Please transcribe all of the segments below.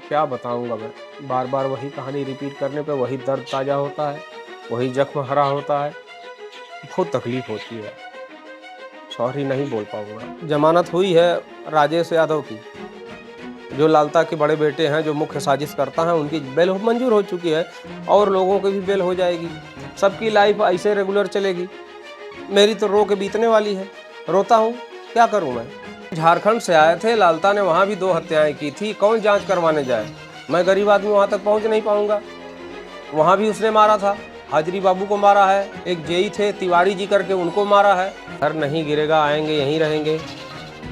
क्या बताऊंगा मैं। बार बार वही कहानी रिपीट करने पे वही दर्द ताज़ा होता है, वही जख्म हरा होता है। बहुत तकलीफ होती है। सॉरी नहीं बोल पाऊंगा। जमानत हुई है राजेश यादव की, जो लालता के बड़े बेटे हैं, जो मुख्य साजिश करता है, उनकी बेल मंजूर हो चुकी है और लोगों की भी बेल हो जाएगी। सबकी लाइफ ऐसे रेगुलर चलेगी। मेरी तो रो के बीतने वाली है। रोता हूँ, क्या करूँ मैं। झारखंड से आए थे, लालता ने वहाँ भी 2 हत्याएं की थी। कौन जांच करवाने जाए। मैं गरीब आदमी वहाँ तक पहुँच नहीं पाऊँगा। वहाँ भी उसने मारा था, हाजरी बाबू को मारा है, एक जेई थे तिवारी जी करके, उनको मारा है। घर नहीं गिरेगा, आएंगे यहीं रहेंगे।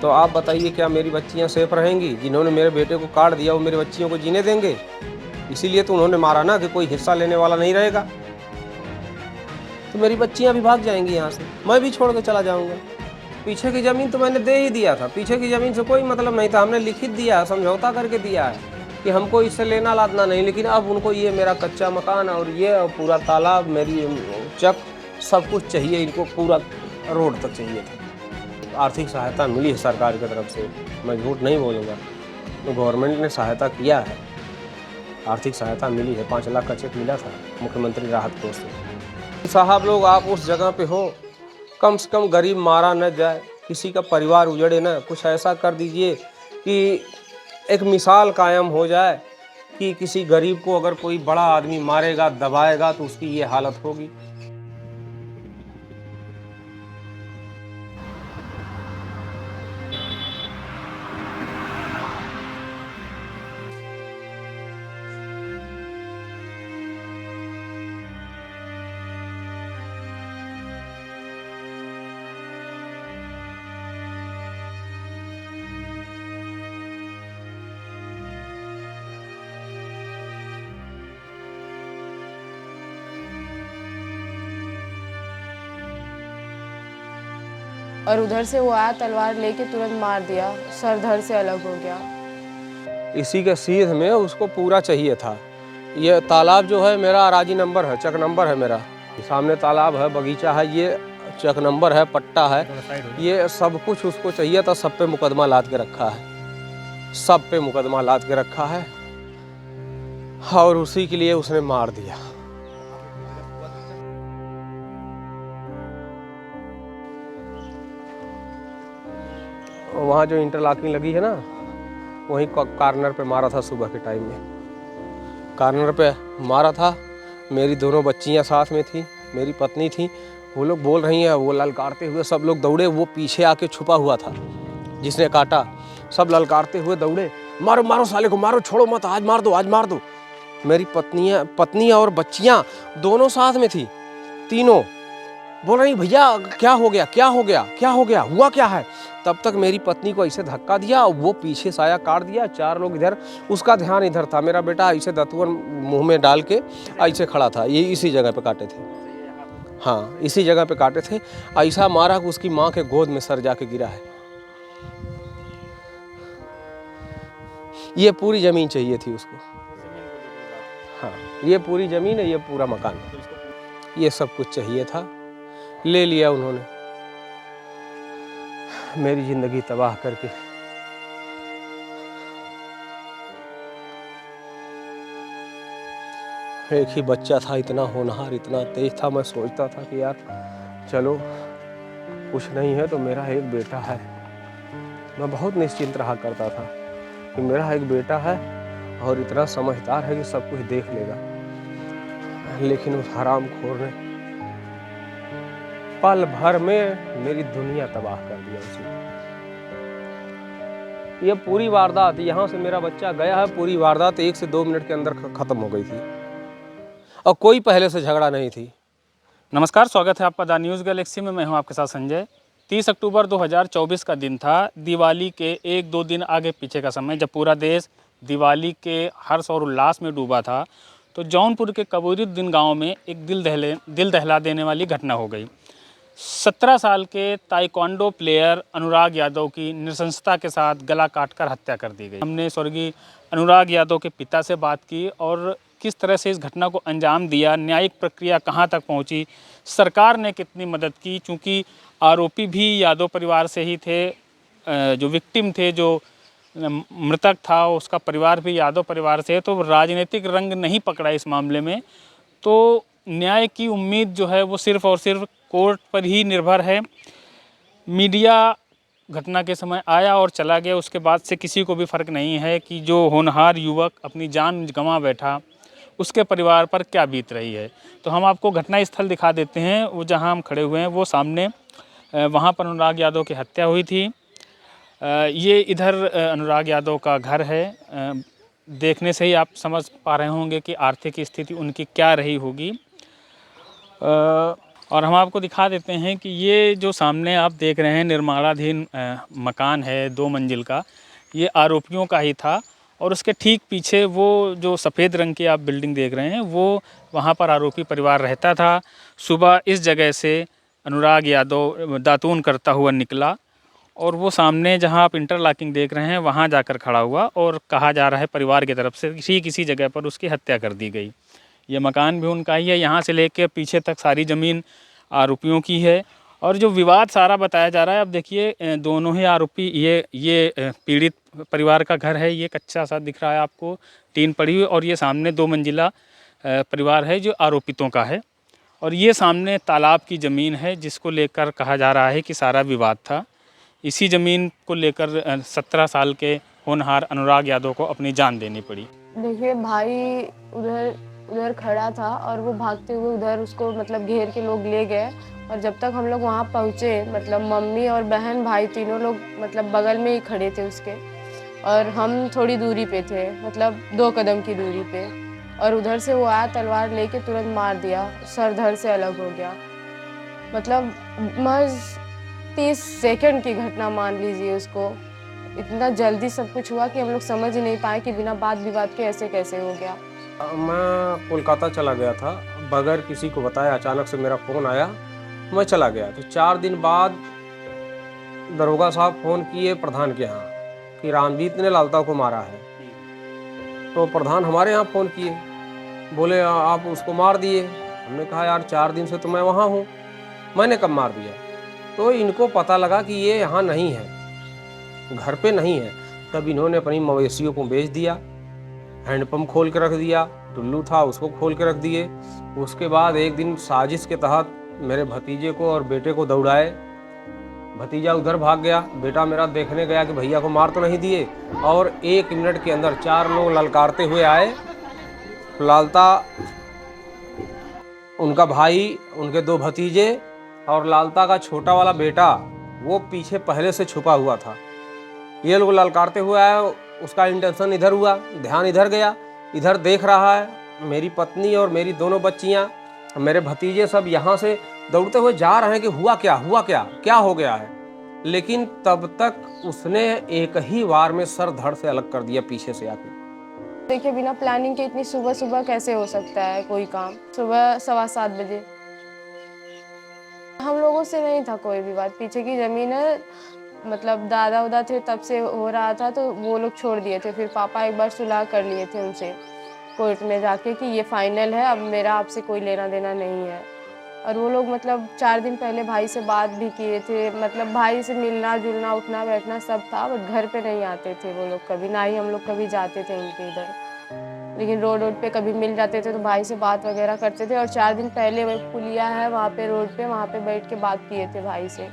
तो आप बताइए क्या मेरी बच्चियाँ सेफ रहेंगी? जिन्होंने मेरे बेटे को काट दिया वो मेरी बच्चियों को जीने देंगे? इसीलिए तो उन्होंने मारा ना, कि कोई हिस्सा लेने वाला नहीं रहेगा। तो मेरी बच्चियाँ भी भाग जाएंगी यहाँ से, मैं भी छोड़ के चला जाऊँगा। पीछे की ज़मीन तो मैंने दे ही दिया था। पीछे की ज़मीन से कोई मतलब नहीं था। हमने लिखित दिया, समझौता करके दिया है कि हमको इससे लेना लादना नहीं। लेकिन अब उनको ये मेरा कच्चा मकान और ये पूरा तालाब, मेरी चक, सब कुछ चाहिए इनको। पूरा रोड तक चाहिए था। आर्थिक सहायता मिली है सरकार की तरफ से, मैं झूठ नहीं बोलूँगा। तो गवर्नमेंट ने सहायता किया है, आर्थिक सहायता मिली है। 5 लाख का चेक मिला था मुख्यमंत्री राहत कोष से। साहब लोग आप उस जगह पे हो, कम से कम गरीब मारा न जाए, किसी का परिवार उजड़े ना। कुछ ऐसा कर दीजिए कि एक मिसाल कायम हो जाए कि किसी गरीब को अगर कोई बड़ा आदमी मारेगा, दबाएगा, तो उसकी ये हालत होगी। और उधर से वो आया, तलवार लेके तुरंत मार दिया, सर धड़ से अलग हो गया। इसी के सीध में उसको पूरा चाहिए था। ये तालाब जो है मेरा अराजी नंबर है, चक नंबर है मेरा। सामने तालाब है, बगीचा है, ये चक नंबर है, पट्टा है, ये सब कुछ उसको चाहिए था। सब पे मुकदमा लाद के रखा है, सब पे मुकदमा लाद के रखा है, और उसी के लिए उसने मार दिया। वहाँ जो इंटरलॉकिंग लगी है ना, वहीं कॉर्नर पे मारा था। सुबह के टाइम में कॉर्नर पे मारा था। मेरी दोनों बच्चियाँ साथ में थी, मेरी पत्नी थी। वो लोग बोल रही हैं, वो ललकारते हुए सब लोग दौड़े। वो पीछे आके छुपा हुआ था जिसने काटा। सब ललकारते हुए दौड़े, मारो मारो साले को, मारो, छोड़ो मत, आज मार दो, आज मार दो। मेरी पत्नी और बच्चियाँ दोनों साथ में थी, तीनों बोल रही भैया क्या हो गया, क्या हो गया, क्या हो गया, हुआ क्या है। तब तक मेरी पत्नी को ऐसे धक्का दिया, वो पीछे साया काट दिया। 4 लोग इधर, उसका ध्यान इधर था। मेरा बेटा ऐसे दतुअन मुंह में डाल के ऐसे खड़ा था। ये इसी जगह पे काटे थे, हाँ इसी जगह पे काटे थे। ऐसा मारा कि उसकी माँ के गोद में सर जाके गिरा है। ये पूरी ज़मीन चाहिए थी उसको, हाँ ये पूरी ज़मीन है, ये पूरा मकान, ये सब कुछ चाहिए था। ले लिया उन्होंने, मेरी ज़िंदगी तबाह करके। एक ही बच्चा था, इतना होनहार, इतना तेज था। मैं सोचता था कि यार चलो कुछ नहीं है तो मेरा एक बेटा है। मैं बहुत निश्चिंत रहा करता था कि मेरा एक बेटा है और इतना समझदार है कि सब कुछ देख लेगा। लेकिन उस हरामखोर ने पल भर में मेरी दुनिया तबाह कर दिया उसने। ये पूरी वारदात, यहाँ से मेरा बच्चा गया है, पूरी वारदात 1 से 2 मिनट के अंदर ख़त्म हो गई थी और कोई पहले से झगड़ा नहीं थी। नमस्कार, स्वागत है आपका द न्यूज़ गैलेक्सी में। मैं हूं आपके साथ संजय। 30 अक्टूबर 2024 का दिन था। दिवाली के 1-2 दिन आगे पीछे का समय, जब पूरा देश दिवाली के हर्ष और उल्लास में डूबा था, तो जौनपुर के कबूरुद्दीन गांव में एक दिल दहला देने वाली घटना हो गई। 17 साल के ताइक्वांडो प्लेयर अनुराग यादव की नृशंसता के साथ गला काटकर हत्या कर दी गई। हमने स्वर्गीय अनुराग यादव के पिता से बात की और किस तरह से इस घटना को अंजाम दिया, न्यायिक प्रक्रिया कहां तक पहुंची, सरकार ने कितनी मदद की, चूँकि आरोपी भी यादव परिवार से ही थे, जो विक्टिम थे, जो मृतक था उसका परिवार भी यादव परिवार से है, तो राजनीतिक रंग नहीं पकड़ा इस मामले में। तो न्याय की उम्मीद जो है वो सिर्फ़ और सिर्फ कोर्ट पर ही निर्भर है। मीडिया घटना के समय आया और चला गया, उसके बाद से किसी को भी फ़र्क नहीं है कि जो होनहार युवक अपनी जान गंवा बैठा उसके परिवार पर क्या बीत रही है। तो हम आपको घटना स्थल दिखा देते हैं, वो जहां हम खड़े हुए हैं वो सामने वहां पर अनुराग यादव की हत्या हुई थी। ये इधर अनुराग यादव का घर है। देखने से ही आप समझ पा रहे होंगे कि आर्थिक स्थिति उनकी क्या रही होगी। और हम आपको दिखा देते हैं कि ये जो सामने आप देख रहे हैं निर्माणाधीन मकान है 2 मंजिल का, ये आरोपियों का ही था। और उसके ठीक पीछे वो जो सफ़ेद रंग की आप बिल्डिंग देख रहे हैं वो वहाँ पर आरोपी परिवार रहता था। सुबह इस जगह से अनुराग यादव दातून करता हुआ निकला और वो सामने जहाँ आप इंटरलॉकिंग देख रहे हैं वहाँ जाकर खड़ा हुआ और कहा जा रहा है परिवार की तरफ से किसी जगह पर उसकी हत्या कर दी गई। ये मकान भी उनका ही है, यहाँ से लेके पीछे तक सारी ज़मीन आरोपियों की है। और जो विवाद सारा बताया जा रहा है, अब देखिए दोनों ही आरोपी, ये पीड़ित परिवार का घर है, ये कच्चा सा दिख रहा है आपको, टीन पड़ी हुई, और ये सामने 2 मंजिला परिवार है जो आरोपितों का है। और ये सामने तालाब की ज़मीन है जिसको लेकर कहा जा रहा है कि सारा विवाद था। इसी ज़मीन को लेकर 17 साल के होनहार अनुराग यादव को अपनी जान देनी पड़ी। देखिए भाई उधर उधर खड़ा था और वो भागते हुए उधर उसको मतलब घेर के लोग ले गए। और जब तक हम लोग वहाँ पहुँचे मतलब मम्मी और बहन भाई तीनों लोग मतलब बगल में ही खड़े थे उसके, और हम थोड़ी दूरी पे थे मतलब 2 कदम की दूरी पे। और उधर से वो आया तलवार लेके तुरंत मार दिया, सर धड़ से अलग हो गया। मतलब महज 30 सेकंड की घटना मान लीजिए उसको। इतना जल्दी सब कुछ हुआ कि हम लोग समझ ही नहीं पाए कि बिना बात विवाद के ऐसे कैसे हो गया। मैं कोलकाता चला गया था बगैर किसी को बताया, अचानक से मेरा फ़ोन आया, मैं चला गया। तो 4 दिन बाद दरोगा साहब फ़ोन किए प्रधान के यहाँ कि रामजीत ने लालता को मारा है। तो प्रधान हमारे यहाँ फ़ोन किए, बोले आप उसको मार दिए। हमने कहा यार 4 दिन से तो मैं वहाँ हूँ, मैंने कब मार दिया। तो इनको पता लगा कि ये यहाँ नहीं है, घर पे नहीं है। तब इन्होंने अपनी मवेशियों को बेच दिया, हैंडपम्प खोल के रख दिया, टुल्लू था उसको खोल के रख दिए। उसके बाद एक दिन साजिश के तहत मेरे भतीजे को और बेटे को दौड़ाए। भतीजा उधर भाग गया, बेटा मेरा देखने गया कि भैया को मार तो नहीं दिए, और 1 मिनट के अंदर 4 लोग ललकारते हुए आए। लालता, उनका भाई, उनके 2 भतीजे और लालता का छोटा वाला बेटा वो पीछे पहले से छुपा हुआ था। ये लोग ललकारते हुए आए, उसका इंटेंशन इधर हुआ, ध्यान इधर गया, इधर देख रहा है। मेरी पत्नी और मेरी दोनों बच्चियां, मेरे भतीजे सब यहाँ से दौड़ते हुए जा रहे हैं कि हुआ क्या क्या हो गया है। लेकिन तब तक उसने एक ही वार में सर धड़ से अलग कर दिया पीछे से आके। देखिए बिना प्लानिंग के इतनी सुबह सुबह कैसे हो सकता है कोई काम। सुबह 7:15 बजे हम लोगों से नहीं था कोई विवाद, पीछे की ज़मीन है, मतलब दादा उदा थे तब से हो रहा था तो वो लोग छोड़ दिए थे। फिर पापा एक बार सुलह कर लिए थे उनसे कोर्ट में जाके कि ये फाइनल है, अब मेरा आपसे कोई लेना देना नहीं है। और वो लोग मतलब 4 दिन पहले भाई से बात भी किए थे, मतलब भाई से मिलना जुलना उठना बैठना सब था, बट घर पे नहीं आते थे वो लोग कभी, ना ही हम लोग कभी जाते थे उनके इधर। लेकिन रोड पे कभी मिल जाते थे तो भाई से बात वगैरह करते थे। और 4 दिन पहले वही पुलिया है वहाँ पे रोड पे, वहाँ पे बैठ के बात किए थे भाई से।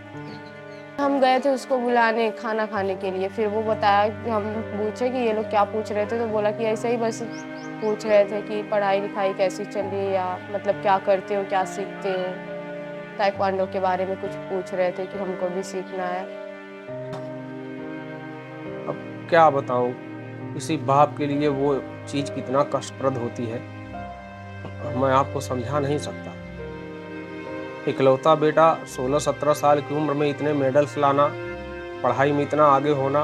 हम गए थे उसको बुलाने खाना खाने के लिए। फिर वो बताया कि हम पूछे कि ये लोग क्या पूछ रहे थे, तो बोला कि ऐसे ही बस पूछ रहे थे कि पढ़ाई लिखाई कैसी चल रही है, या मतलब क्या करते हो, क्या सीखते हो, ताइक्वांडो के बारे में कुछ पूछ रहे थे कि हमको भी सीखना है। अब क्या बताऊं, किसी बाप के लिए वो चीज़ कितना कष्टप्रद होती है, मैं आपको समझा नहीं सकता। इकलौता बेटा 16-17 साल की उम्र में इतने मेडल्स लाना, पढ़ाई में इतना आगे होना,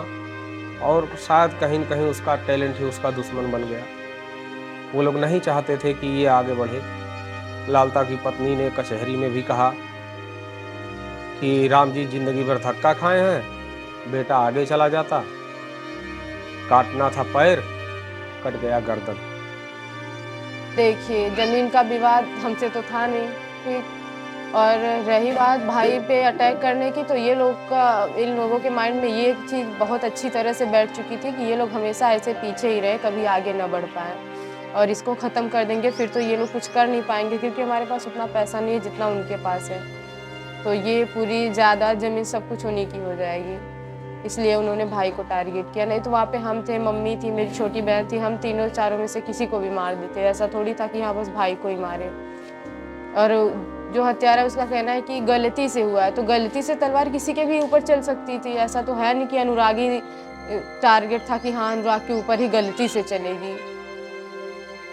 और शायद कहीं न कहीं उसका टैलेंट ही उसका दुश्मन बन गया। वो लोग नहीं चाहते थे कि ये आगे बढ़े। लालता की पत्नी ने कचहरी में भी कहा कि राम जी जिंदगी भर धक्का खाए हैं, बेटा आगे चला जाता, काटना था पैर, कट गया गर्दन। देखिए ज़मीन का विवाद हमसे तो था नहीं, फिर और रही बात भाई पे अटैक करने की, तो ये लोग का, इन लोगों के माइंड में ये चीज़ बहुत अच्छी तरह से बैठ चुकी थी कि ये लोग हमेशा ऐसे पीछे ही रहे, कभी आगे ना बढ़ पाए, और इसको ख़त्म कर देंगे फिर तो ये लोग कुछ कर नहीं पाएंगे, क्योंकि हमारे पास उतना पैसा नहीं है जितना उनके पास है, तो ये पूरी जायदाद ज़मीन सब कुछ उन्हीं की हो जाएगी। इसलिए उन्होंने भाई को टारगेट किया। नहीं तो वहाँ पे हम थे, मम्मी थी, मेरी छोटी बहन थी, हम तीनों चारों में से किसी को भी मार देते। ऐसा थोड़ी था कि हाँ बस भाई को ही मारे। और जो हत्यारा, उसका कहना है कि गलती से हुआ है, तो गलती से तलवार किसी के भी ऊपर चल सकती थी। ऐसा तो है नहीं कि अनुरागी टारगेट था कि हाँ अनुराग के ऊपर ही गलती से चलेगी।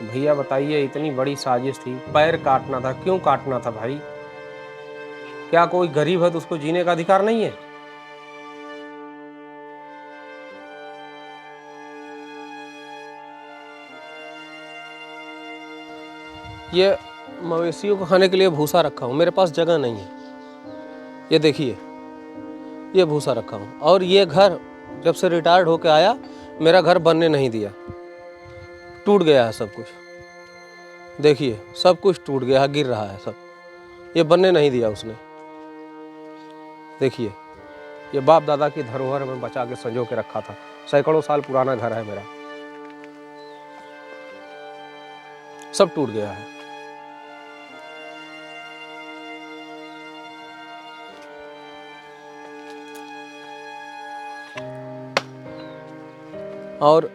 भैया बताइए, इतनी बड़ी साजिश थी, पैर काटना था, क्यों काटना था भाई? क्या कोई गरीब है तो उसको जीने का अधिकार नहीं है? ये मवेशियों को खाने के लिए भूसा रखा हूँ, मेरे पास जगह नहीं है। ये देखिए, ये भूसा रखा हूँ। और ये घर जब से रिटायर्ड होके आया, मेरा घर बनने नहीं दिया, टूट गया है सब कुछ। देखिए सब कुछ टूट गया है, गिर रहा है सब, ये बनने नहीं दिया उसने। देखिए, ये बाप दादा की धरोहर में बचा के संजो के रखा था, सैकड़ों साल पुराना घर है मेरा, सब टूट गया है। और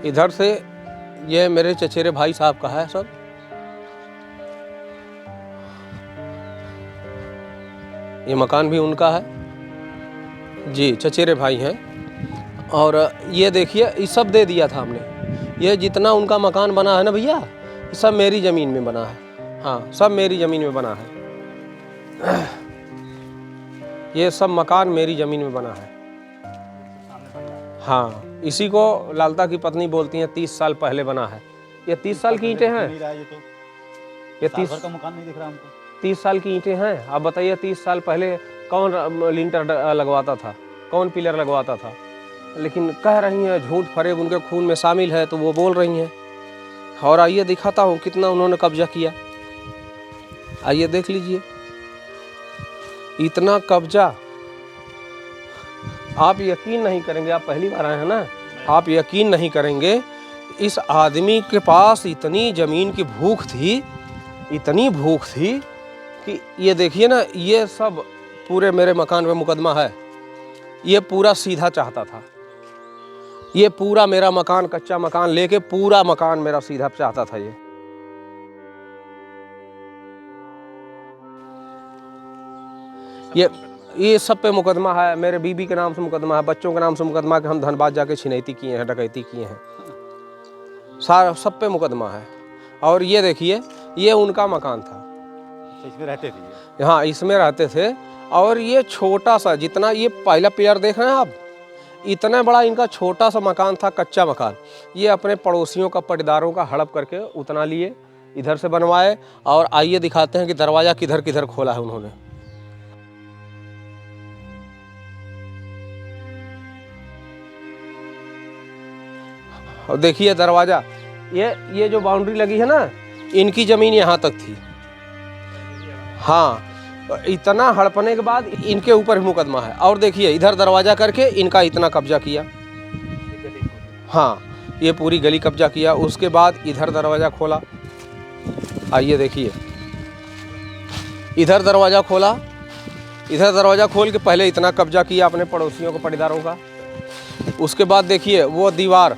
इधर से ये मेरे चचेरे भाई साहब का है सब। ये मकान भी उनका है जी, चचेरे भाई हैं। और ये देखिए, ये सब दे दिया था हमने। ये जितना उनका मकान बना है ना भैया, ये सब मेरी ज़मीन में बना है। हाँ, सब मेरी ज़मीन में बना है। ये सब मकान मेरी ज़मीन में बना है। हाँ, इसी को लालता की पत्नी बोलती हैं 30 साल पहले बना है। ये 30 साल की ईंटें हैं। ये 30 का मकान नहीं दिख रहा हमको। 30 साल की ईंटें हैं। आप बताइए, 30 साल पहले कौन लिंटर लगवाता था, कौन पिलर लगवाता था? लेकिन कह रही हैं, झूठ फरेब उनके खून में शामिल है, तो वो बोल रही हैं। और आइए दिखाता हूँ कितना उन्होंने कब्जा किया। आइए देख लीजिए, इतना कब्जा। आप यकीन नहीं करेंगे, आप पहली बार आए हैं ना, आप यकीन नहीं करेंगे, इस आदमी के पास इतनी ज़मीन की भूख थी, इतनी भूख थी कि ये देखिए ना, ये सब पूरे मेरे मकान में मुकदमा है। ये पूरा सीधा चाहता था, ये पूरा मेरा मकान, कच्चा मकान लेके पूरा मकान मेरा सीधा चाहता था। ये सब पे मुकदमा है। मेरे बीबी के नाम से मुकदमा है, बच्चों के नाम से मुकदमा कि हम धनबाद जाके छिनैती किए हैं, डकैती किए हैं, सारा सब पे मुकदमा है। और ये देखिए, ये उनका मकान था, इसमें रहते थे। हाँ, इसमें रहते थे। और ये छोटा सा, जितना ये पहला पिलर देख रहे हैं आप, इतना बड़ा इनका छोटा सा मकान था, कच्चा मकान। ये अपने पड़ोसियों का, पटीदारों का हड़प करके उतना लिए, इधर से बनवाए। और आइए दिखाते हैं कि दरवाज़ा किधर किधर खोला है उन्होंने। और देखिए दरवाज़ा, ये जो बाउंड्री लगी है ना, इनकी ज़मीन यहाँ तक थी। हाँ, इतना हड़पने के बाद इनके ऊपर ही मुकदमा है। और देखिए, इधर दरवाज़ा करके इनका इतना कब्जा किया। हाँ, ये पूरी गली कब्जा किया। उसके बाद इधर दरवाज़ा खोला। आइए देखिए, इधर दरवाज़ा खोला, इधर दरवाज़ा खोल के पहले इतना कब्जा किया अपने पड़ोसियों को, पटीदारों का। उसके बाद देखिए, वो दीवार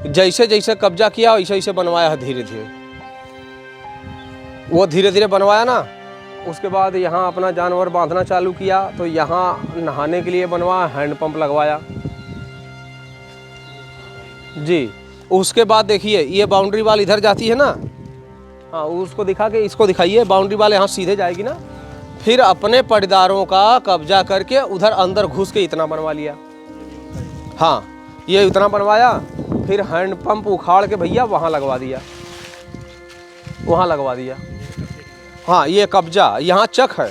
जैसे जैसे कब्जा किया वैसे वैसे बनवाया है, धीरे धीरे वो धीरे धीरे बनवाया ना। उसके बाद यहाँ अपना जानवर बांधना चालू किया, तो यहाँ नहाने के लिए बनवाया, हैंडपंप लगवाया जी। उसके बाद देखिए, ये बाउंड्री वाल इधर जाती है ना, हाँ, उसको दिखा के इसको दिखाइए, बाउंड्री वाल यहाँ सीधे जाएगी ना। फिर अपने पटीदारों का कब्जा करके उधर अंदर घुस के इतना बनवा लिया। हाँ, ये इतना बनवाया, फिर हैंडपंप उखाड़ के भैया वहाँ लगवा दिया, वहाँ लगवा दिया। हाँ, ये कब्जा, यहाँ चक है,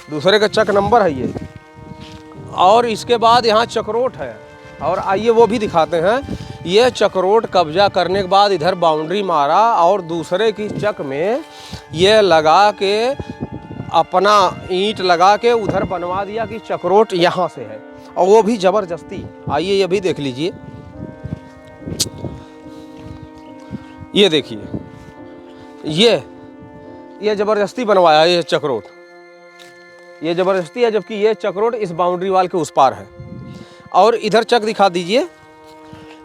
दूसरे का चक नंबर है ये। और इसके बाद यहाँ चक्रोट है। और आइए वो भी दिखाते हैं। ये चक्रोट कब्जा करने के बाद इधर बाउंड्री मारा और दूसरे की चक में ये लगा के अपना ईंट लगा के उधर बनवा दिया कि चक्रोट यहाँ से है, और वो भी ज़बरदस्ती। आइए ये भी देख लीजिए, ये देखिए, ये ज़बरदस्ती बनवाया ये चक्रोट, ये ज़बरदस्ती है, जबकि ये चक्रोट इस बाउंड्री वाल के उस पार है। और इधर चक दिखा दीजिए,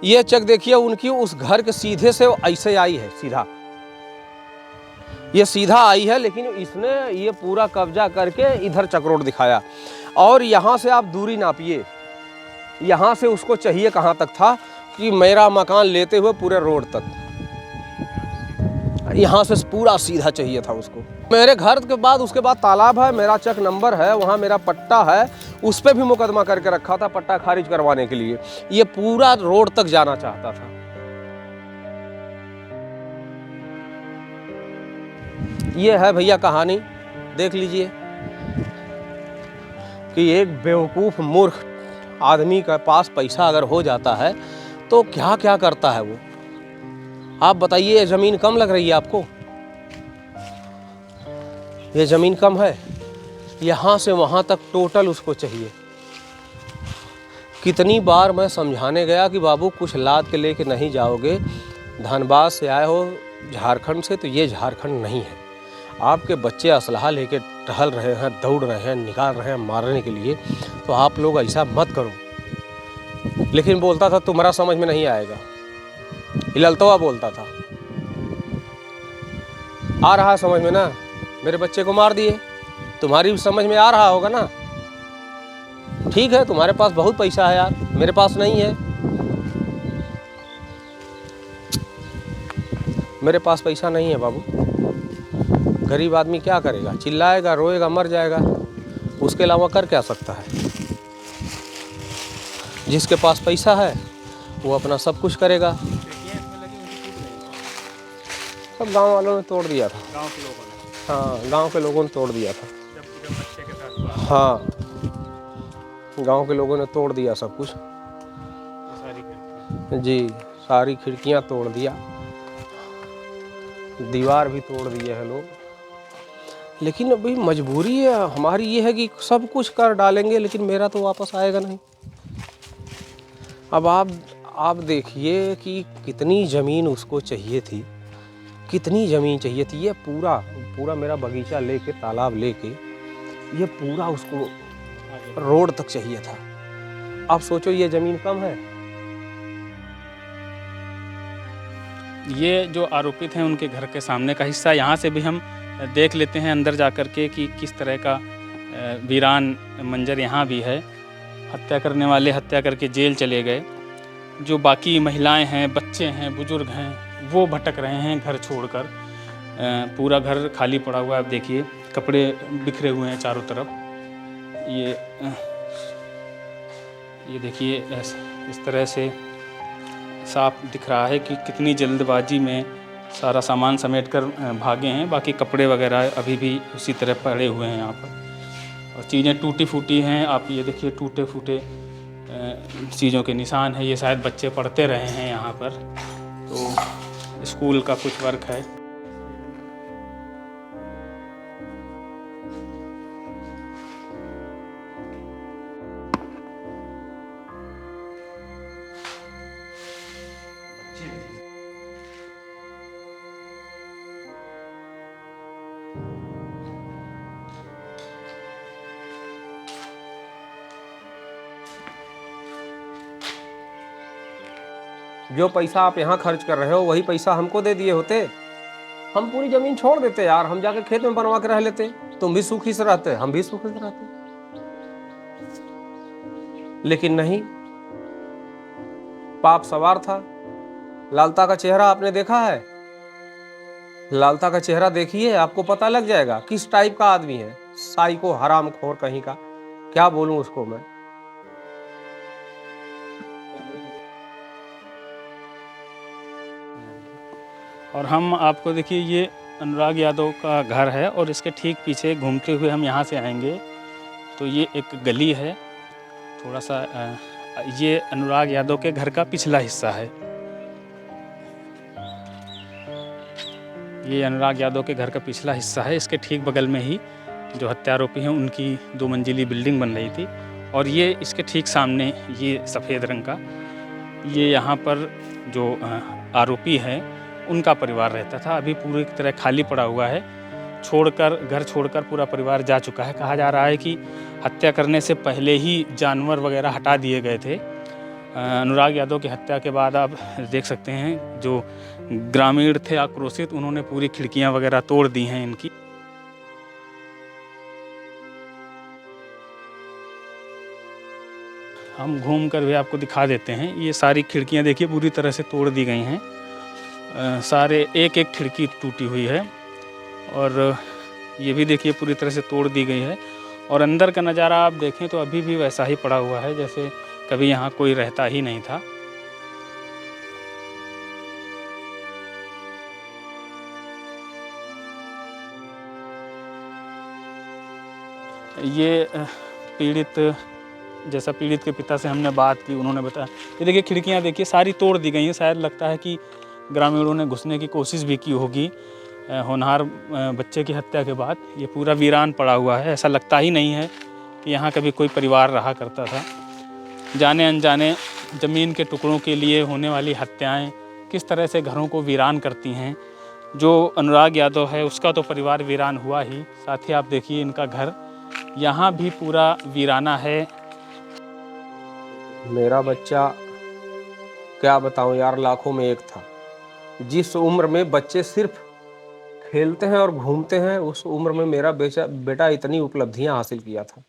ये चक देखिए उनकी उस घर के सीधे से ऐसे आई है, सीधा ये सीधा आई है, लेकिन इसने ये पूरा कब्जा करके इधर चक्रोट दिखाया। और यहाँ से आप दूरी नापिए, यहाँ से उसको चाहिए कहाँ तक था कि मेरा मकान लेते हुए पूरे रोड तक, यहाँ से पूरा सीधा चाहिए था उसको। मेरे घर के बाद उसके बाद तालाब है, मेरा चक नंबर है, वहाँ मेरा पट्टा है, उस पर भी मुकदमा करके रखा था पट्टा खारिज करवाने के लिए। ये पूरा रोड तक जाना चाहता था। ये है भैया कहानी, देख लीजिए कि एक बेवकूफ़ मूर्ख आदमी के पास पैसा अगर हो जाता है तो क्या क्या करता है वो। आप बताइए, ये ज़मीन कम लग रही है आपको? ये ज़मीन कम है? यहाँ से वहाँ तक टोटल उसको चाहिए। कितनी बार मैं समझाने गया कि बाबू कुछ लाद के लेके नहीं जाओगे, धनबाद से आए हो झारखंड से, तो ये झारखंड नहीं है। आपके बच्चे असलहा लेके टहल रहे हैं, दौड़ रहे हैं, निकाल रहे हैं मारने के लिए, तो आप लोग ऐसा मत करो। लेकिन बोलता था तुम्हारा समझ में नहीं आएगा, हिललतवा बोलता था। आ रहा समझ में ना, मेरे बच्चे को मार दिए, तुम्हारी भी समझ में आ रहा होगा ना। ठीक है, तुम्हारे पास बहुत पैसा है यार, मेरे पास नहीं है। मेरे पास पैसा नहीं है बाबू। गरीब आदमी क्या करेगा? चिल्लाएगा, रोएगा, मर जाएगा, उसके अलावा कर क्या सकता है? जिसके पास पैसा है वो अपना सब कुछ करेगा। सब गांव वालों ने तोड़ दिया था। गांव के लोगों ने? हाँ, गांव के लोगों ने तोड़ दिया था। जब बच्चे के साथ हुआ? हाँ, गांव के लोगों ने तोड़ दिया सब कुछ। सारी खिड़कियां? जी, सारी खिड़कियां तोड़ दिया, दीवार भी तोड़ दिए हैं लोग। लेकिन अभी मजबूरी है हमारी, ये है कि सब कुछ कर डालेंगे लेकिन मेरा तो वापस आएगा नहीं। अब आप देखिए कि कितनी ज़मीन उसको चाहिए थी, कितनी ज़मीन चाहिए थी। ये पूरा मेरा बगीचा लेके, तालाब लेके, ये पूरा उसको रोड तक चाहिए था। अब सोचो ये ज़मीन कम है। ये जो आरोपित हैं उनके घर के सामने का हिस्सा, यहाँ से भी हम देख लेते हैं अंदर जा कर के कि किस तरह का वीरान मंजर यहाँ भी है। हत्या करने वाले हत्या करके जेल चले गए। जो बाकी महिलाएं हैं, बच्चे हैं, बुजुर्ग हैं, वो भटक रहे हैं घर छोड़कर। पूरा घर खाली पड़ा हुआ है। आप देखिए, कपड़े बिखरे हुए हैं चारों तरफ। ये देखिए, इस तरह से साफ दिख रहा है कि कितनी जल्दबाजी में सारा सामान समेटकर भागे हैं। बाकी कपड़े वगैरह अभी भी उसी तरह पड़े हुए हैं यहाँ पर, और चीज़ें टूटी फूटी हैं। आप ये देखिए, टूटे फूटे चीज़ों के निशान हैं। ये शायद बच्चे पढ़ते रहे हैं यहाँ पर, तो स्कूल का कुछ वर्क है। जो पैसा आप यहाँ खर्च कर रहे हो वही पैसा हमको दे दिए होते, हम पूरी ज़मीन छोड़ देते यार, हम जाके खेत में बनवा के रह लेते, तुम भी सुखी से रहते, हम भी सुखी से रहते। लेकिन नहीं, पाप सवार था। लालता का चेहरा आपने देखा है? लालता का चेहरा देखिए, आपको पता लग जाएगा किस टाइप का आदमी है। साइको हरामखोर कहीं का, क्या बोलूं उसको मैं। और हम आपको देखिए, ये अनुराग यादव का घर है, और इसके ठीक पीछे घूमते हुए हम यहाँ से आएंगे तो ये एक गली है। थोड़ा सा ये अनुराग यादव के घर का पिछला हिस्सा है। ये अनुराग यादव के घर का पिछला हिस्सा है। इसके ठीक बगल में ही जो हत्यारोपी हैं उनकी 2 मंजिली बिल्डिंग बन रही थी और ये इसके ठीक सामने ये सफ़ेद रंग का ये यहाँ पर जो आरोपी हैं उनका परिवार रहता था। अभी पूरी तरह खाली पड़ा हुआ है, घर छोड़कर पूरा परिवार जा चुका है। कहा जा रहा है कि हत्या करने से पहले ही जानवर वगैरह हटा दिए गए थे। अनुराग यादव की हत्या के बाद आप देख सकते हैं जो ग्रामीण थे आक्रोशित, उन्होंने पूरी खिड़कियां वगैरह तोड़ दी हैं इनकी। हम घूम कर भी आपको दिखा देते हैं। ये सारी खिड़कियां देखिए पूरी तरह से तोड़ दी गई हैं। सारे एक एक खिड़की टूटी हुई है और ये भी देखिए पूरी तरह से तोड़ दी गई है। और अंदर का नज़ारा आप देखें तो अभी भी वैसा ही पड़ा हुआ है जैसे कभी यहाँ कोई रहता ही नहीं था। ये पीड़ित के पिता से हमने बात की, उन्होंने बताया ये देखिए खिड़कियाँ देखिए सारी तोड़ दी गई हैं। शायद लगता है कि ग्रामीणों ने घुसने की कोशिश भी की होगी। होनहार बच्चे की हत्या के बाद ये पूरा वीरान पड़ा हुआ है। ऐसा लगता ही नहीं है कि यहाँ कभी कोई परिवार रहा करता था। जाने अनजाने ज़मीन के टुकड़ों के लिए होने वाली हत्याएं किस तरह से घरों को वीरान करती हैं। जो अनुराग यादव है उसका तो परिवार वीरान हुआ ही, साथ ही आप देखिए इनका घर यहाँ भी पूरा वीराना है। मेरा बच्चा क्या बताऊं यार, लाखों में एक था। जिस उम्र में बच्चे सिर्फ खेलते हैं और घूमते हैं, उस उम्र में मेरा बेटा इतनी उपलब्धियां हासिल किया था।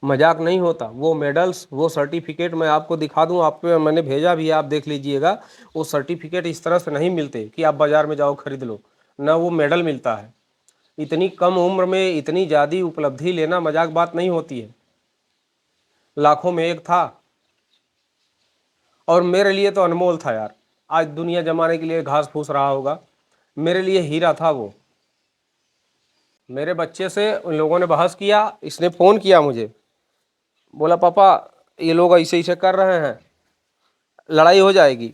मजाक नहीं होता। वो मेडल्स, वो सर्टिफिकेट मैं आपको दिखा दूं, आप पे मैंने भेजा भी है, आप देख लीजिएगा। वो सर्टिफिकेट इस तरह से नहीं मिलते कि आप बाजार में जाओ खरीद लो, ना वो मेडल मिलता है। इतनी कम उम्र में इतनी ज़्यादा उपलब्धि लेना मजाक बात नहीं होती है। लाखों में एक था और मेरे लिए तो अनमोल था यार। आज दुनिया जमाने के लिए घास फूस रहा होगा, मेरे लिए हीरा था वो। मेरे बच्चे से उन लोगों ने बहस किया, इसने फ़ोन किया मुझे, बोला पापा ये लोग ऐसे ऐसे कर रहे हैं, लड़ाई हो जाएगी।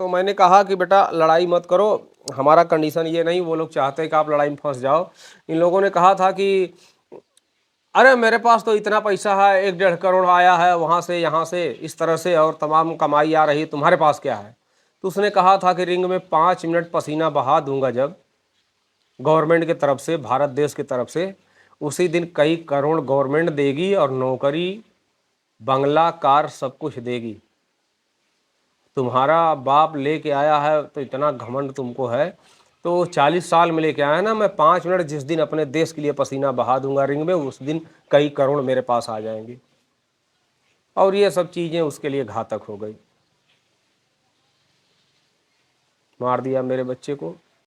तो मैंने कहा कि बेटा लड़ाई मत करो, हमारा कंडीशन ये नहीं, वो लोग चाहते हैं कि आप लड़ाई में फंस जाओ। इन लोगों ने कहा था कि अरे मेरे पास तो इतना पैसा है, 1-1.5 करोड़ आया है वहाँ से यहाँ से इस तरह से, और तमाम कमाई आ रही है, तुम्हारे पास क्या है। तो उसने कहा था कि रिंग में 5 मिनट पसीना बहा दूंगा जब गवर्नमेंट की तरफ से, भारत देश की तरफ से, उसी दिन कई करोड़ गवर्नमेंट देगी और नौकरी, बंगला, कार सब कुछ देगी। तुम्हारा बाप लेके आया है तो इतना घमंड तुमको है, तो 40 साल में लेके आया है ना, मैं 5 मिनट जिस दिन अपने देश के लिए पसीना बहा दूंगा रिंग में, उस दिन कई करोड़ मेरे पास आ जाएंगे। और ये सब चीज़ें उसके लिए घातक हो गई। मार दिया मेरे बच्चे को।